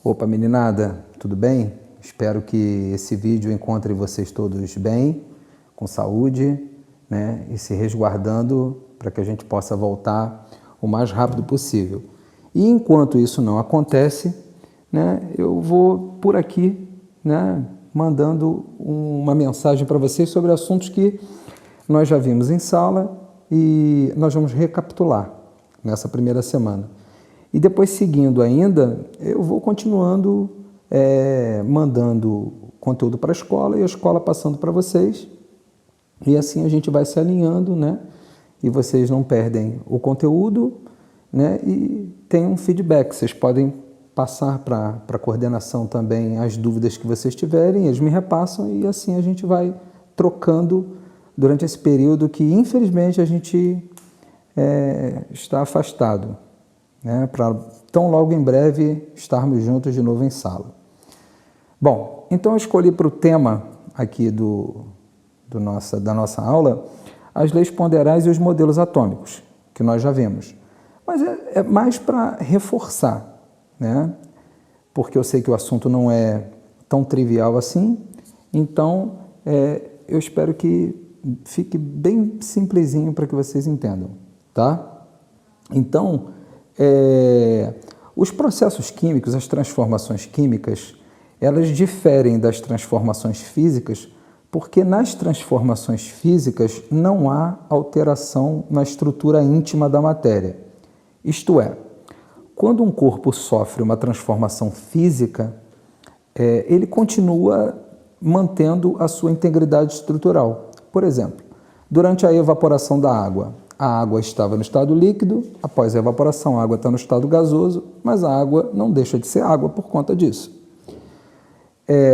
Opa, meninada, tudo bem? Espero que esse vídeo encontre vocês todos bem, com saúde, né? E se resguardando para que a gente possa voltar o mais rápido possível. E enquanto isso não acontece, né, eu vou por aqui, né, mandando uma mensagem para vocês sobre assuntos que nós já vimos em sala e nós vamos recapitular nessa primeira semana. E depois, seguindo ainda, eu vou continuando mandando conteúdo para a escola e a escola passando para vocês. E assim a gente vai se alinhando, né? E vocês não perdem o conteúdo, né? E tem um feedback. Vocês podem passar para a coordenação também as dúvidas que vocês tiverem, eles me repassam e assim a gente vai trocando durante esse período que, infelizmente, a gente está afastado, né, para tão logo em breve estarmos juntos de novo em sala. Bom, então eu escolhi para o tema aqui da nossa aula as leis ponderais e os modelos atômicos, que nós já vimos. Mas é mais para reforçar, né, porque eu sei que o assunto não é tão trivial assim, então eu espero que fique bem simplesinho para que vocês entendam, tá? Então, os processos químicos, as transformações químicas, elas diferem das transformações físicas porque nas transformações físicas não há alteração na estrutura íntima da matéria. Isto é, quando um corpo sofre uma transformação física, ele continua mantendo a sua integridade estrutural. Por exemplo, durante a evaporação da água, a água estava no estado líquido, após a evaporação a água está no estado gasoso, mas a água não deixa de ser água por conta disso.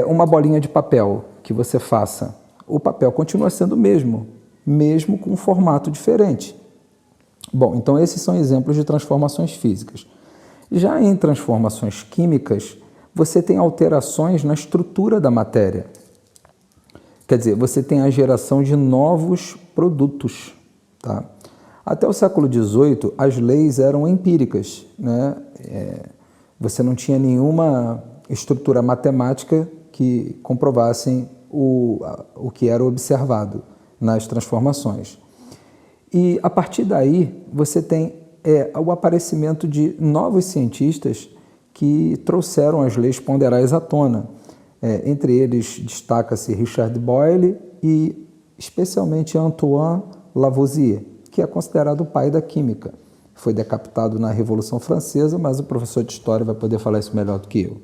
Uma bolinha de papel que você faça, o papel continua sendo o mesmo, mesmo com um formato diferente. Bom, então esses são exemplos de transformações físicas. Já em transformações químicas, você tem alterações na estrutura da matéria. Quer dizer, você tem a geração de novos produtos, tá? Até o século XVIII, as leis eram empíricas, né? Você não tinha nenhuma estrutura matemática que comprovassem o que era observado nas transformações. E, a partir daí, você tem o aparecimento de novos cientistas que trouxeram as leis ponderais à tona. Entre eles, destaca-se Richard Boyle e, especialmente, Antoine Lavoisier, que é considerado o pai da química. Foi decapitado na Revolução Francesa, mas o professor de História vai poder falar isso melhor do que eu.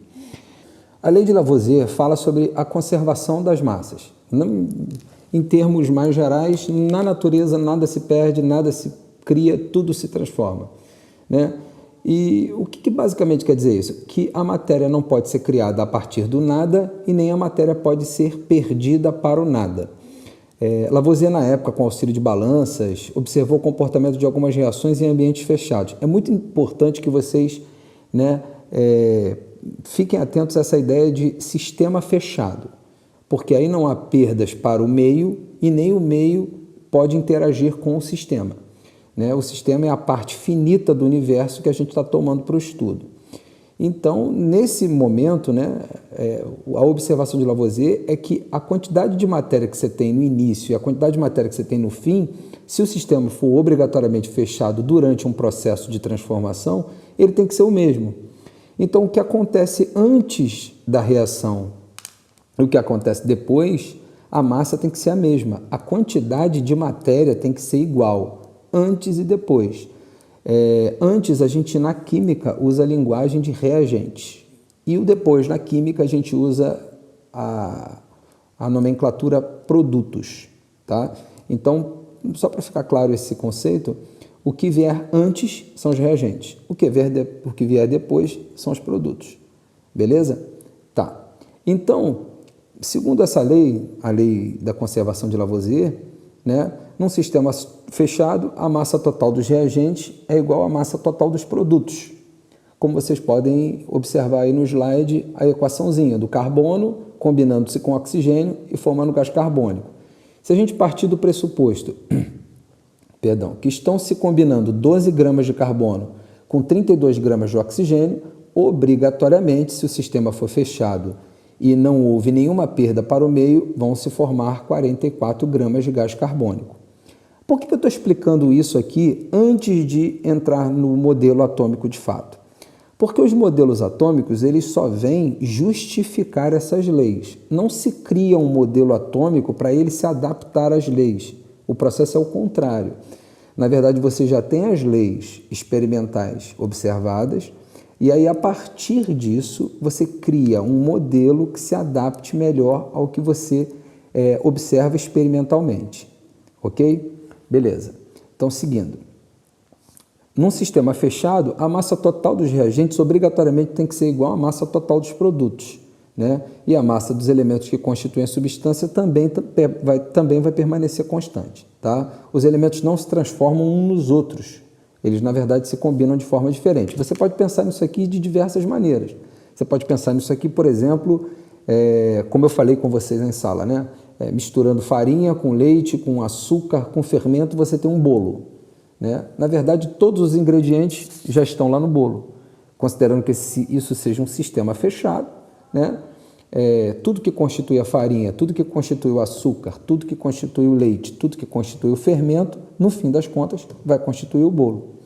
A lei de Lavoisier fala sobre a conservação das massas. Em termos mais gerais, na natureza nada se perde, nada se cria, tudo se transforma, né? E o que basicamente quer dizer isso? Que a matéria não pode ser criada a partir do nada e nem a matéria pode ser perdida para o nada. Lavoisier, na época, com auxílio de balanças, observou o comportamento de algumas reações em ambientes fechados. É muito importante que vocês, né, fiquem atentos a essa ideia de sistema fechado, porque aí não há perdas para o meio e nem o meio pode interagir com o sistema, né? O sistema é a parte finita do universo que a gente está tomando para o estudo. Então, nesse momento, né, a observação de Lavoisier é que a quantidade de matéria que você tem no início e a quantidade de matéria que você tem no fim, se o sistema for obrigatoriamente fechado durante um processo de transformação, ele tem que ser o mesmo. Então, o que acontece antes da reação e o que acontece depois, a massa tem que ser a mesma. A quantidade de matéria tem que ser igual, antes e depois. Antes, a gente, na química, usa a linguagem de reagentes. E o depois, na química, a gente usa a nomenclatura produtos, tá? Então, só para ficar claro esse conceito, o que vier antes são os reagentes. O que vier depois são os produtos. Beleza? Tá. Então, segundo essa lei, a lei da conservação de Lavoisier, né, num sistema fechado, a massa total dos reagentes é igual à massa total dos produtos. Como vocês podem observar aí no slide, a equaçãozinha do carbono combinando-se com oxigênio e formando gás carbônico. Se a gente partir do pressuposto que estão se combinando 12 gramas de carbono com 32 gramas de oxigênio, obrigatoriamente, se o sistema for fechado e não houve nenhuma perda para o meio, vão se formar 44 gramas de gás carbônico. Por que eu estou explicando isso aqui antes de entrar no modelo atômico de fato? Porque os modelos atômicos, eles só vêm justificar essas leis. Não se cria um modelo atômico para ele se adaptar às leis. O processo é o contrário. Na verdade, você já tem as leis experimentais observadas, e aí, a partir disso, você cria um modelo que se adapte melhor ao que você observa experimentalmente. Ok? Beleza. Então, seguindo. Num sistema fechado, a massa total dos reagentes obrigatoriamente tem que ser igual à massa total dos produtos, né? E a massa dos elementos que constituem a substância também vai permanecer constante, tá? Os elementos não se transformam uns nos outros. Eles, na verdade, se combinam de forma diferente. Você pode pensar nisso aqui de diversas maneiras. Você pode pensar nisso aqui, por exemplo, como eu falei com vocês em sala, né? Misturando farinha com leite, com açúcar, com fermento, você tem um bolo, né? Na verdade, todos os ingredientes já estão lá no bolo. Considerando que isso seja um sistema fechado, né? Tudo que constitui a farinha, tudo que constitui o açúcar, tudo que constitui o leite, tudo que constitui o fermento, no fim das contas, vai constituir o bolo.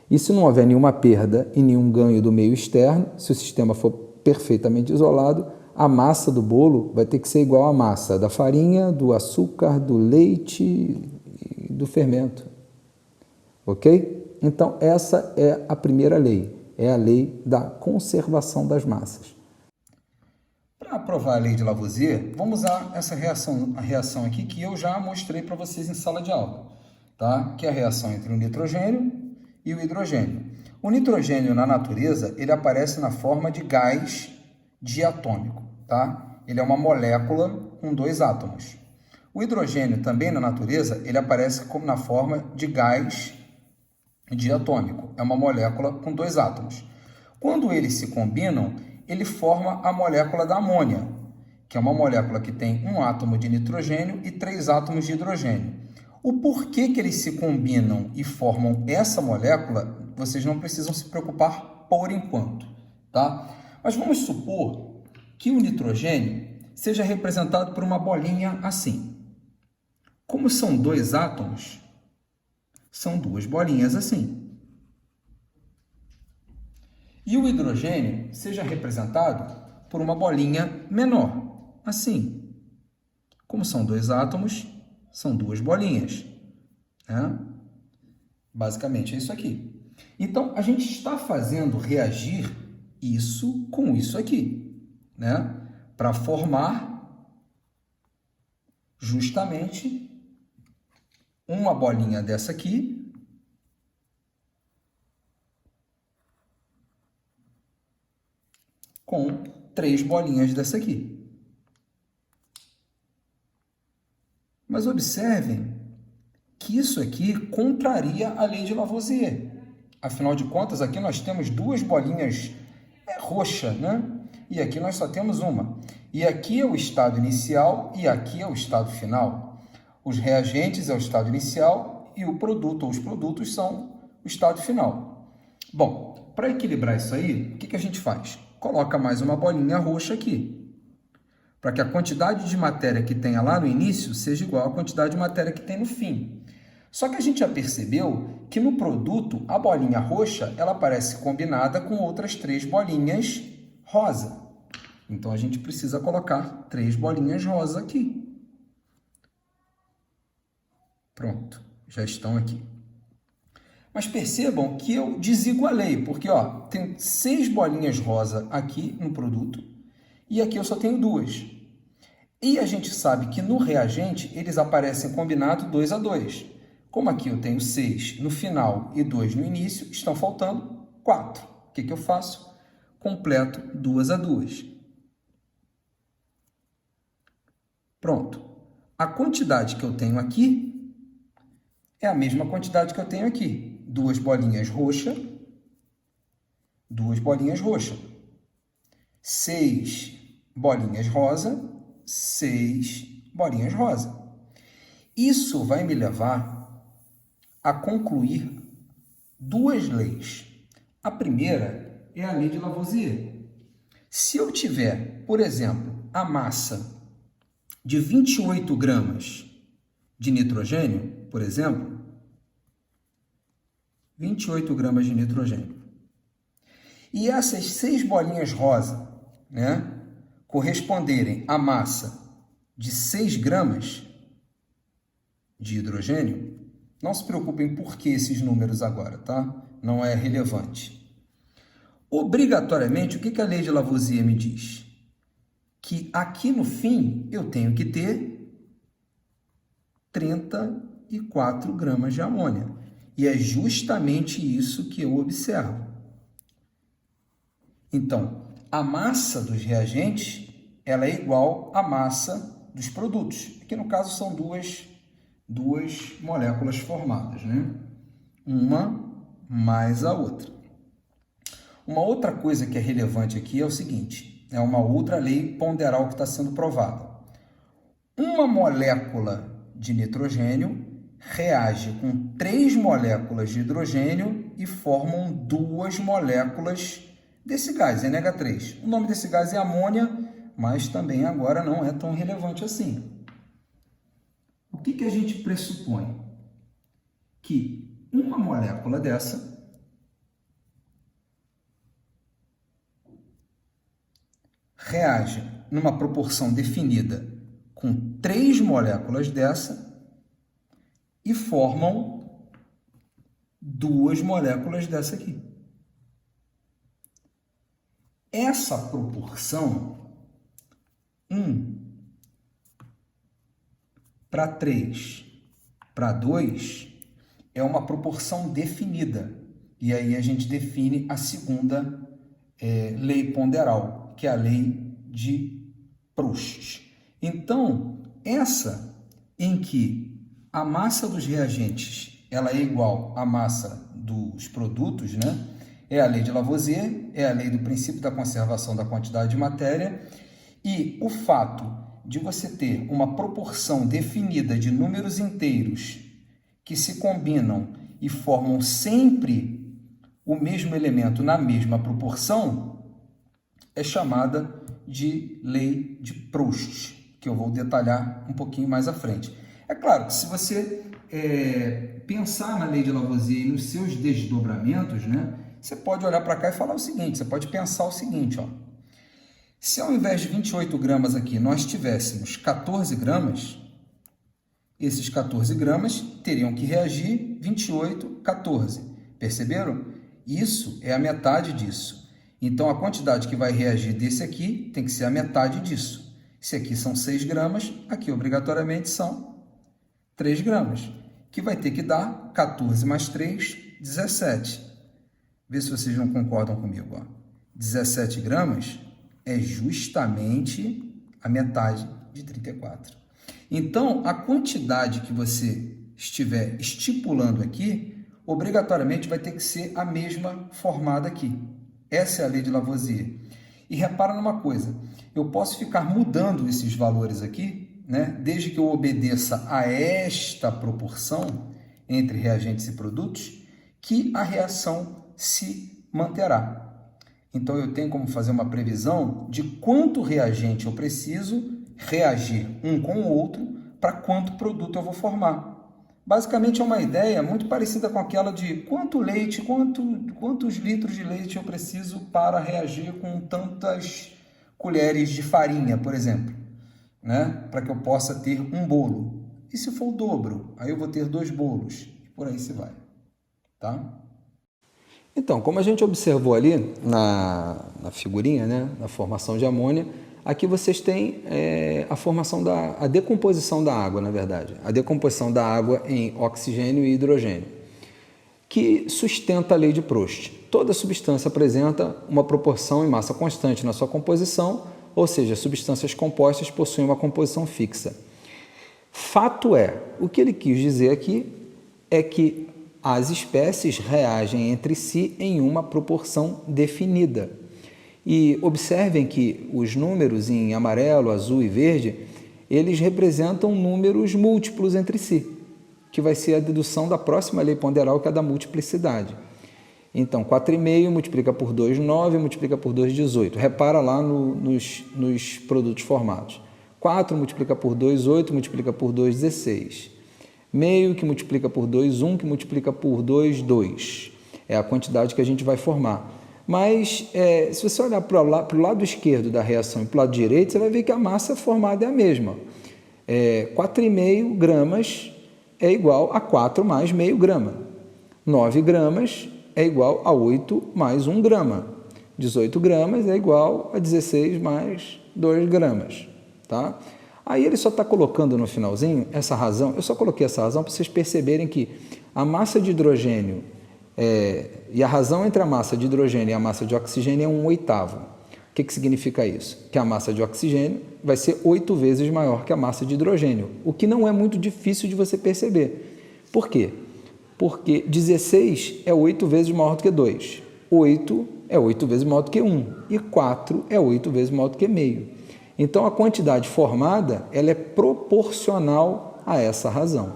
E se não houver nenhuma perda e nenhum ganho do meio externo, se o sistema for perfeitamente isolado, a massa do bolo vai ter que ser igual à massa da farinha, do açúcar, do leite e do fermento. Ok? Então, essa é a primeira lei, é a lei da conservação das massas. Para provar a lei de Lavoisier, vamos usar essa reação aqui que eu já mostrei para vocês em sala de aula, tá? Que é a reação entre o nitrogênio e o hidrogênio. O nitrogênio na natureza, ele aparece na forma de gás diatômico, tá? Ele é uma molécula com 2 átomos. O hidrogênio também na natureza, ele aparece na forma de gás diatômico, é uma molécula com 2 átomos. Quando eles se combinam, ele forma a molécula da amônia, que é uma molécula que tem 1 átomo de nitrogênio e 3 átomos de hidrogênio. O porquê que eles se combinam e formam essa molécula, vocês não precisam se preocupar por enquanto, tá? Mas vamos supor que o nitrogênio seja representado por uma bolinha assim. Como são 2 átomos, são 2 bolinhas assim. E o hidrogênio seja representado por uma bolinha menor, assim. Como são 2 átomos, são 2 bolinhas, né? Basicamente é isso aqui. Então, a gente está fazendo reagir isso com isso aqui, né? Para formar justamente uma bolinha dessa aqui com 3 bolinhas dessa aqui. Mas observem que isso aqui contraria a lei de Lavoisier. Afinal de contas, aqui nós temos 2 bolinhas roxas, né? E aqui nós só temos uma. E aqui é o estado inicial e aqui é o estado final. Os reagentes é o estado inicial e o produto ou os produtos são o estado final. Bom, para equilibrar isso aí, o que a gente faz? Coloca mais uma bolinha roxa aqui, para que a quantidade de matéria que tenha lá no início seja igual à quantidade de matéria que tem no fim. Só que a gente já percebeu que no produto, a bolinha roxa, ela aparece combinada com outras 3 bolinhas rosa. Então, a gente precisa colocar 3 bolinhas rosa aqui. Pronto, já estão aqui. Mas percebam que eu desigualei, porque ó, tem 6 bolinhas rosa aqui no produto e aqui eu só tenho 2. E a gente sabe que no reagente eles aparecem combinados 2 a 2. Como aqui eu tenho 6 no final e 2 no início, estão faltando 4. O que eu faço? Completo 2 a 2. Pronto. A quantidade que eu tenho aqui é a mesma quantidade que eu tenho aqui. 2 bolinhas roxas, 2 bolinhas roxas. 6 bolinhas rosa, 6 bolinhas rosa. Isso vai me levar a concluir 2 leis. A primeira é a lei de Lavoisier. Se eu tiver, por exemplo, a massa de 28 gramas de nitrogênio, por exemplo, 28 gramas de nitrogênio, e essas 6 bolinhas rosa, né, corresponderem à massa de 6 gramas de hidrogênio, não se preocupem por que esses números agora, tá? Não é relevante. Obrigatoriamente, o que a lei de Lavoisier me diz? Que aqui no fim eu tenho que ter 34 gramas de amônia. E é justamente isso que eu observo. Então, a massa dos reagentes, ela é igual à massa dos produtos. Aqui no caso são duas moléculas formadas, né? Uma mais a outra. Uma outra coisa que é relevante aqui é o seguinte, é uma outra lei ponderal que está sendo provada. Uma molécula de nitrogênio reage com 3 moléculas de hidrogênio e formam 2 moléculas desse gás, NH3. O nome desse gás é amônia, mas também agora não é tão relevante assim. O que a gente pressupõe? Que uma molécula dessa reage numa proporção definida com 3 moléculas dessa e formam 2 moléculas dessa aqui. Essa proporção 1:3:2 é uma proporção definida. E aí a gente define a segunda lei ponderal, que é a lei de Proust. Então, essa em que a massa dos reagentes ela é igual à massa dos produtos, né? É a lei de Lavoisier, é a lei do princípio da conservação da quantidade de matéria, e o fato de você ter uma proporção definida de números inteiros que se combinam e formam sempre o mesmo elemento na mesma proporção é chamada de lei de Proust, que eu vou detalhar um pouquinho mais à frente. É claro que se você pensar na lei de Lavoisier e nos seus desdobramentos, né, você pode olhar para cá e falar o seguinte, você pode pensar o seguinte, ó, se ao invés de 28 gramas aqui nós tivéssemos 14 gramas, esses 14 gramas teriam que reagir 28, 14. Perceberam? Isso é a metade disso. Então, a quantidade que vai reagir desse aqui tem que ser a metade disso. Se aqui são 6 gramas, aqui obrigatoriamente são 3 gramas, que vai ter que dar 14 mais 3, 17. Vê se vocês não concordam comigo. Ó. 17 gramas é justamente a metade de 34. Então, a quantidade que você estiver estipulando aqui, obrigatoriamente vai ter que ser a mesma formada aqui. Essa é a lei de Lavoisier. E repara numa coisa, eu posso ficar mudando esses valores aqui, né, desde que eu obedeça a esta proporção entre reagentes e produtos, que a reação se manterá. Então, eu tenho como fazer uma previsão de quanto reagente eu preciso reagir um com o outro para quanto produto eu vou formar. Basicamente, é uma ideia muito parecida com aquela de quanto leite, quantos litros de leite eu preciso para reagir com tantas colheres de farinha, por exemplo, né? Para que eu possa ter um bolo. E se for o dobro? Aí eu vou ter 2 bolos. E por aí se vai. Tá? Então, como a gente observou ali na figurinha, né? Na formação de amônia, aqui vocês têm a decomposição da água, na verdade. A decomposição da água em oxigênio e hidrogênio, que sustenta a lei de Proust. Toda substância apresenta uma proporção em massa constante na sua composição, ou seja, substâncias compostas possuem uma composição fixa. Fato é, o que ele quis dizer aqui é que as espécies reagem entre si em uma proporção definida. E observem que os números em amarelo, azul e verde, eles representam números múltiplos entre si, que vai ser a dedução da próxima lei ponderal, que é a da multiplicidade. Então, 4,5 multiplica por 2, 9, multiplica por 2, 18. Repara lá nos produtos formados. 4 multiplica por 2, 8, multiplica por 2, 16. Meio que multiplica por 2, 1, que multiplica por 2, 2. É a quantidade que a gente vai formar. Mas, se você olhar para o lado esquerdo da reação e para o lado direito, você vai ver que a massa formada é a mesma. 4,5 gramas é igual a 4 mais meio grama. 9 gramas é igual a 8 mais 1 grama. 18 gramas é igual a 16 mais 2 gramas. Tá? Aí ele só está colocando no finalzinho essa razão, eu só coloquei essa razão para vocês perceberem que a massa de hidrogênio e a razão entre a massa de hidrogênio e a massa de oxigênio é 1/8. O que significa isso? Que a massa de oxigênio vai ser 8 vezes maior que a massa de hidrogênio, o que não é muito difícil de você perceber. Por quê? Porque 16 é 8 vezes maior do que 2, 8 é 8 vezes maior do que 1 e 4 é 8 vezes maior do que meio. Então, a quantidade formada ela é proporcional a essa razão.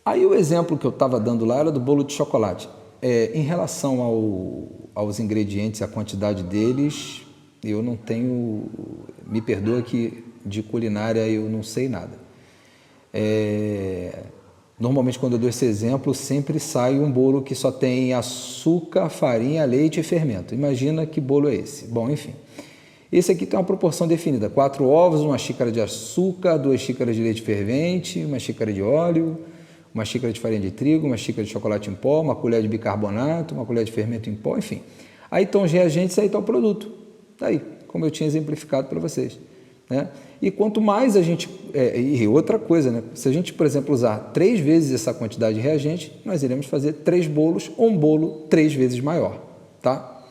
Aí o exemplo que eu estava dando lá era do bolo de chocolate. Em relação aos ingredientes, a quantidade deles, eu não tenho... Me perdoa que de culinária eu não sei nada. Normalmente, quando eu dou esse exemplo, sempre sai um bolo que só tem açúcar, farinha, leite e fermento. Imagina que bolo é esse. Bom, enfim. Esse aqui tem uma proporção definida. 4 ovos, 1 xícara de açúcar, 2 xícaras de leite fervente, 1 xícara de óleo, 1 xícara de farinha de trigo, 1 xícara de chocolate em pó, 1 colher de bicarbonato, 1 colher de fermento em pó, enfim. Aí estão os reagentes, aí está o produto. Daí, como eu tinha exemplificado para vocês. Né? E quanto mais a gente... e outra coisa, né? Se a gente, por exemplo, usar 3 vezes essa quantidade de reagente, nós iremos fazer 3 bolos ou um bolo 3 vezes maior. Tá?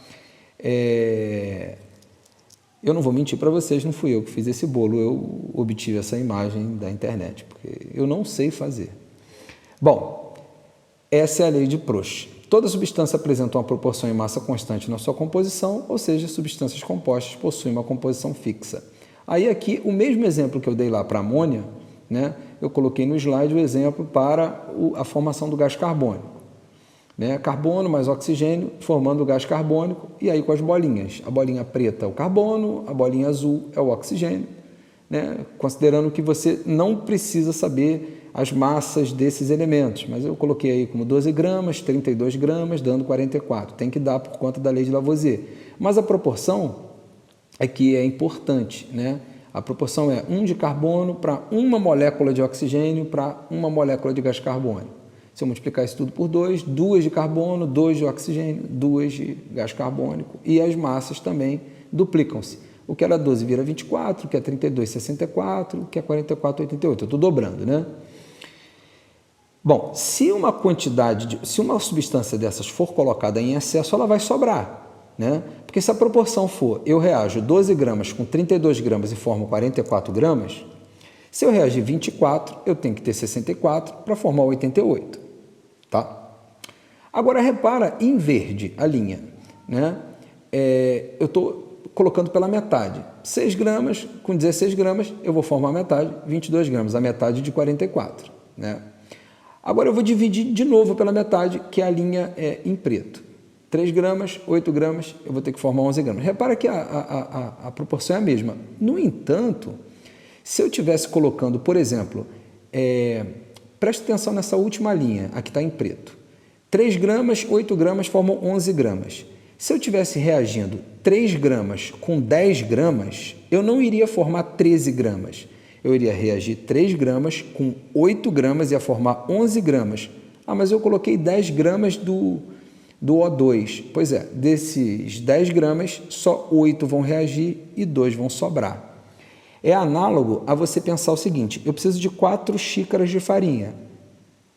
Eu não vou mentir para vocês, não fui eu que fiz esse bolo, eu obtive essa imagem da internet, porque eu não sei fazer. Bom, essa é a lei de Proust. Toda substância apresenta uma proporção em massa constante na sua composição, ou seja, substâncias compostas possuem uma composição fixa. Aí aqui, o mesmo exemplo que eu dei lá para a amônia, né, eu coloquei no slide o exemplo para a formação do gás carbônico. Né? Carbono mais oxigênio formando o gás carbônico, e aí com as bolinhas. A bolinha preta é o carbono, a bolinha azul é o oxigênio, né? Considerando que você não precisa saber as massas desses elementos, mas eu coloquei aí como 12 gramas, 32 gramas, dando 44. Tem que dar por conta da lei de Lavoisier. Mas a proporção é que é importante, né? A proporção é 1 de carbono para 1 molécula de oxigênio para 1 molécula de gás carbônico. Se eu multiplicar isso tudo por 2, 2 de carbono, 2 de oxigênio, 2 de gás carbônico, e as massas também duplicam-se. O que era 12 vira 24, o que é 32, 64, o que é 44, 88. Eu estou dobrando, né? Bom, se uma substância dessas for colocada em excesso, ela vai sobrar, né? Porque se a proporção for, eu reajo 12 gramas com 32 gramas e formo 44 gramas, se eu reagir 24, eu tenho que ter 64 para formar 88, tá? Agora, repara em verde a linha, né? Eu estou colocando pela metade. 6 gramas com 16 gramas, eu vou formar a metade, 22 gramas, a metade de 44, né? Agora eu vou dividir de novo pela metade, que a linha é em preto. 3 gramas, 8 gramas, eu vou ter que formar 11 gramas. Repara que a proporção é a mesma. No entanto, se eu estivesse colocando, por exemplo, preste atenção nessa última linha, aqui está em preto. 3 gramas, 8 gramas formam 11 gramas. Se eu estivesse reagindo 3 gramas com 10 gramas, eu não iria formar 13 gramas. Eu iria reagir 3 gramas com 8 gramas e ia formar 11 gramas. Ah, mas eu coloquei 10 gramas do O2. Pois é, desses 10 gramas, só 8 vão reagir e 2 vão sobrar. É análogo a você pensar o seguinte, eu preciso de 4 xícaras de farinha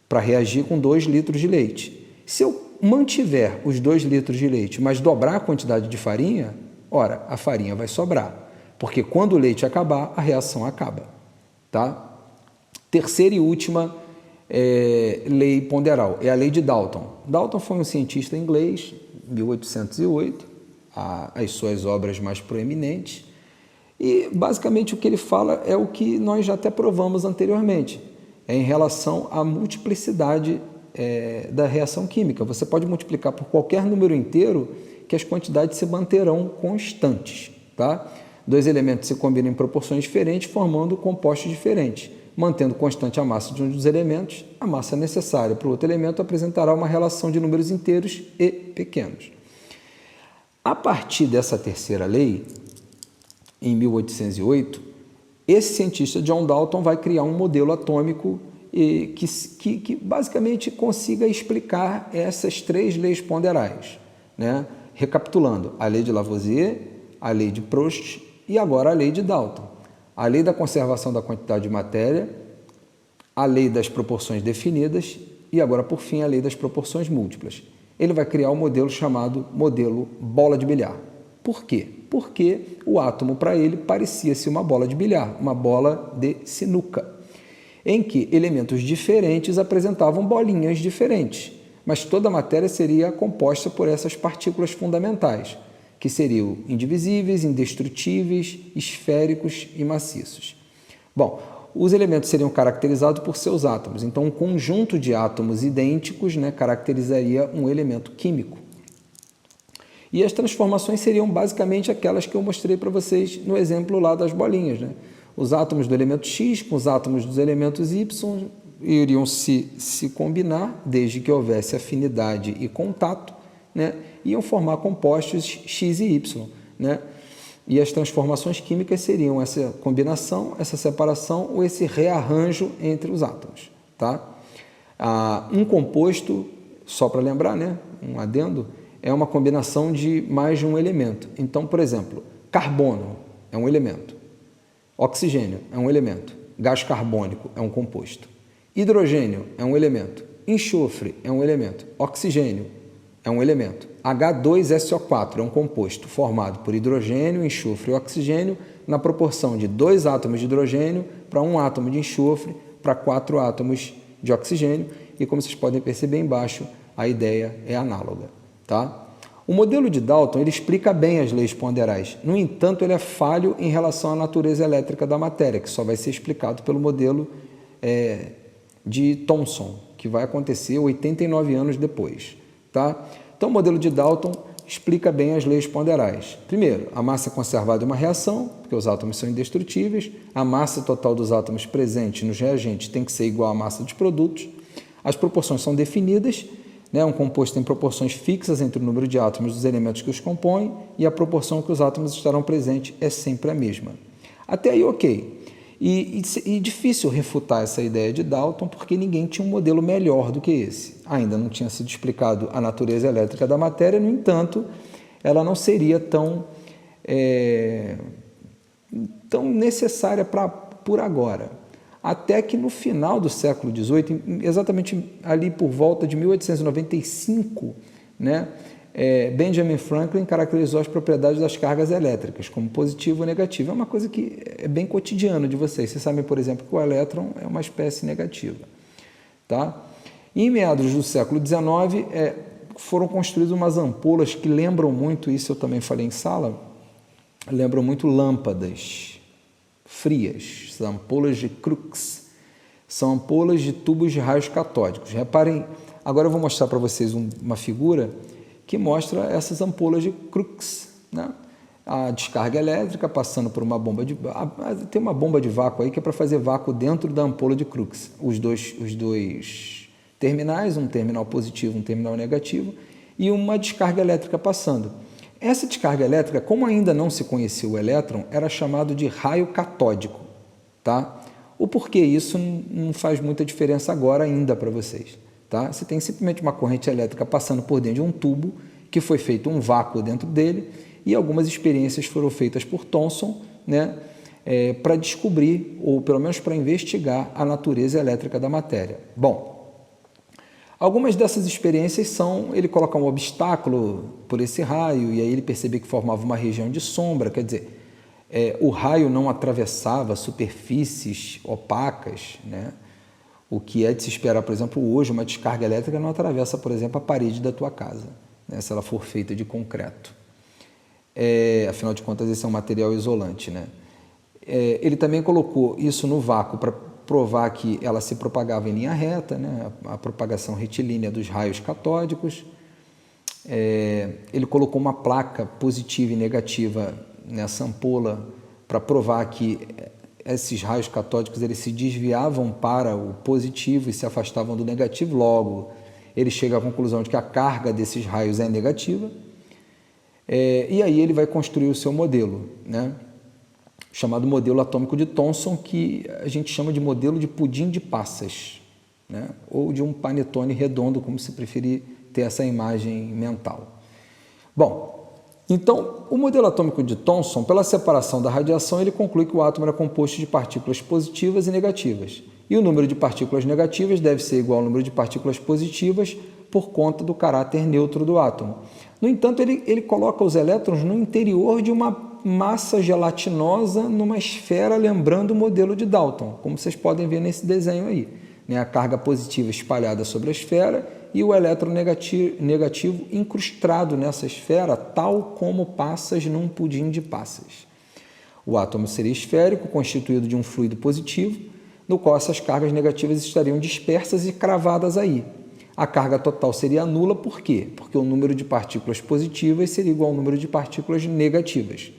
para reagir com 2 litros de leite. Se eu mantiver os 2 litros de leite, mas dobrar a quantidade de farinha, ora, a farinha vai sobrar. Porque quando o leite acabar, a reação acaba. Tá? Terceira e última lei ponderal, é a lei de Dalton. Dalton foi um cientista inglês, 1808, as suas obras mais proeminentes, e basicamente o que ele fala é o que nós já até provamos anteriormente, em relação à multiplicidade da reação química. Você pode multiplicar por qualquer número inteiro que as quantidades se manterão constantes. Tá? Dois elementos se combinam em proporções diferentes, formando compostos diferentes. Mantendo constante a massa de um dos elementos, a massa necessária para o outro elemento apresentará uma relação de números inteiros e pequenos. A partir dessa terceira lei, em 1808, esse cientista John Dalton vai criar um modelo atômico que basicamente consiga explicar essas três leis ponderais, né? Recapitulando, a lei de Lavoisier, a lei de Proust e agora a lei de Dalton. A lei da conservação da quantidade de matéria, a lei das proporções definidas e agora, por fim, a lei das proporções múltiplas. Ele vai criar um modelo chamado modelo bola de bilhar. Por quê? Porque o átomo, para ele, parecia-se uma bola de bilhar, uma bola de sinuca, em que elementos diferentes apresentavam bolinhas diferentes, mas toda a matéria seria composta por essas partículas fundamentais, que seriam indivisíveis, indestrutíveis, esféricos e maciços. Bom, os elementos seriam caracterizados por seus átomos, então um conjunto de átomos idênticos, né, caracterizaria um elemento químico. E as transformações seriam basicamente aquelas que eu mostrei para vocês no exemplo lá das bolinhas, né? Os átomos do elemento X com os átomos dos elementos Y iriam se combinar, desde que houvesse afinidade e contato, né? Iam formar compostos X e Y, né? E as transformações químicas seriam essa combinação, essa separação ou esse rearranjo entre os átomos. Tá? Um composto, só para lembrar, né? Um adendo, é uma combinação de mais de um elemento. Então, por exemplo, carbono é um elemento, oxigênio é um elemento, gás carbônico é um composto, hidrogênio é um elemento, enxofre é um elemento, oxigênio é um elemento, H2SO4 é um composto formado por hidrogênio, enxofre e oxigênio na proporção de 2 átomos de hidrogênio para 1 átomo de enxofre para 4 átomos de oxigênio e, como vocês podem perceber embaixo, a ideia é análoga. Tá? O modelo de Dalton ele explica bem as leis ponderais, no entanto ele é falho em relação à natureza elétrica da matéria, que só vai ser explicado pelo modelo de Thomson, que vai acontecer 89 anos depois. Tá? Então o modelo de Dalton explica bem as leis ponderais. Primeiro, a massa conservada é uma reação, porque os átomos são indestrutíveis, a massa total dos átomos presentes nos reagentes tem que ser igual à massa dos produtos, as proporções são definidas, né? Um composto tem proporções fixas entre o número de átomos dos elementos que os compõem e a proporção que os átomos estarão presentes é sempre a mesma. Até aí, ok. E difícil refutar essa ideia de Dalton porque ninguém tinha um modelo melhor do que esse. Ainda não tinha sido explicado a natureza elétrica da matéria, no entanto, ela não seria tão necessária por agora. Até que no final do século XVIII, exatamente ali por volta de 1895, né, Benjamin Franklin caracterizou as propriedades das cargas elétricas como positivo ou negativo. É uma coisa que é bem cotidiana de vocês. Vocês sabem, por exemplo, que o elétron é uma espécie negativa. Tá? E em meados do século XIX, foram construídas umas ampolas que lembram muito, isso eu também falei em sala, lembram muito lâmpadas frias, são ampolas de Crookes, são ampolas de tubos de raios catódicos. Reparem, agora eu vou mostrar para vocês uma figura que mostra essas ampolas de Crookes, né? A descarga elétrica passando por uma bomba de... Tem uma bomba de vácuo aí que é para fazer vácuo dentro da ampola de Crookes. Os dois terminais, um terminal positivo, um terminal negativo, e uma descarga elétrica passando. Essa descarga elétrica, como ainda não se conhecia o elétron, era chamado de raio catódico. Tá? O porquê isso não faz muita diferença agora ainda para vocês. Tá? Você tem simplesmente uma corrente elétrica passando por dentro de um tubo, que foi feito um vácuo dentro dele, e algumas experiências foram feitas por Thomson, né, para descobrir, ou pelo menos para investigar, a natureza elétrica da matéria. Bom, algumas dessas experiências são ele colocar um obstáculo por esse raio, e aí ele percebeu que formava uma região de sombra, quer dizer, o raio não atravessava superfícies opacas, né? O que é de se esperar, por exemplo, hoje, uma descarga elétrica não atravessa, por exemplo, a parede da tua casa, né, se ela for feita de concreto. Afinal de contas, esse é um material isolante. Né? Ele também colocou isso no vácuo para provar que ela se propagava em linha reta, né? A propagação retilínea dos raios catódicos. Ele colocou uma placa positiva e negativa nessa ampola para provar que esses raios catódicos eles se desviavam para o positivo e se afastavam do negativo. Logo, ele chega à conclusão de que a carga desses raios é negativa. E aí ele vai construir o seu modelo, né? Chamado modelo atômico de Thomson, que a gente chama de modelo de pudim de passas, né? Ou de um panetone redondo, como se preferir ter essa imagem mental. Bom, então, o modelo atômico de Thomson, pela separação da radiação, ele conclui que o átomo era composto de partículas positivas e negativas. E o número de partículas negativas deve ser igual ao número de partículas positivas por conta do caráter neutro do átomo. No entanto, ele coloca os elétrons no interior de uma massa gelatinosa numa esfera, lembrando o modelo de Dalton, como vocês podem ver nesse desenho aí, né? A carga positiva espalhada sobre a esfera e o elétron negativo incrustado nessa esfera, tal como passas num pudim de passas. O átomo seria esférico, constituído de um fluido positivo, no qual essas cargas negativas estariam dispersas e cravadas aí. A carga total seria nula, por quê? Porque o número de partículas positivas seria igual ao número de partículas negativas.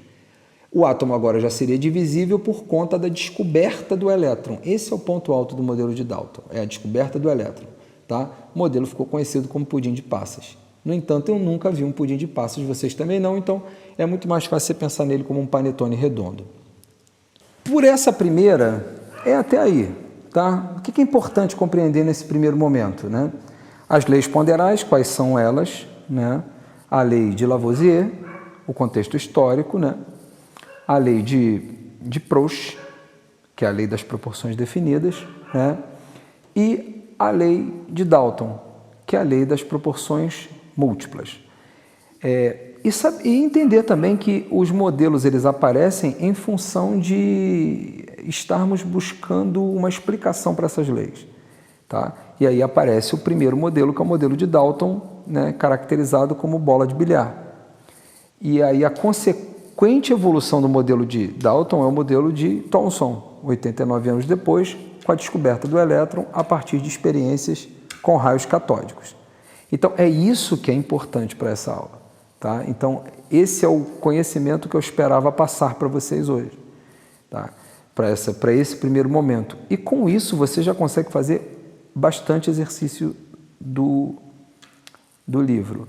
O átomo agora já seria divisível por conta da descoberta do elétron. Esse é o ponto alto do modelo de Dalton, é a descoberta do elétron. Tá? O modelo ficou conhecido como pudim de passas. No entanto, eu nunca vi um pudim de passas, vocês também não, então é muito mais fácil você pensar nele como um panetone redondo. Por essa primeira, é até aí. Tá? O que é importante compreender nesse primeiro momento? Né? As leis ponderais, quais são elas? Né? A lei de Lavoisier, o contexto histórico, né? A lei de Proust, que é a lei das proporções definidas, né? E a lei de Dalton, que é a lei das proporções múltiplas. E entender também que os modelos eles aparecem em função de estarmos buscando uma explicação para essas leis. Tá? E aí aparece o primeiro modelo, que é o modelo de Dalton, né, caracterizado como bola de bilhar. E aí a consequente evolução do modelo de Dalton é o modelo de Thomson, 89 anos depois, com a descoberta do elétron a partir de experiências com raios catódicos. Então, é isso que é importante para essa aula. Tá? Então, esse é o conhecimento que eu esperava passar para vocês hoje, tá? Para esse primeiro momento. E com isso, você já consegue fazer bastante exercício do livro.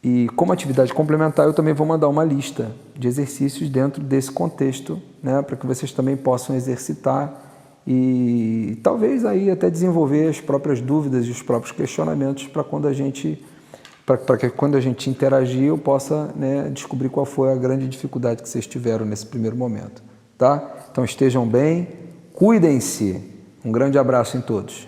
E como atividade complementar, eu também vou mandar uma lista de exercícios dentro desse contexto, né, para que vocês também possam exercitar e talvez aí até desenvolver as próprias dúvidas e os próprios questionamentos para quando a gente, para que quando a gente interagir eu possa, né, descobrir qual foi a grande dificuldade que vocês tiveram nesse primeiro momento. Tá? Então estejam bem, cuidem-se. Um grande abraço em todos.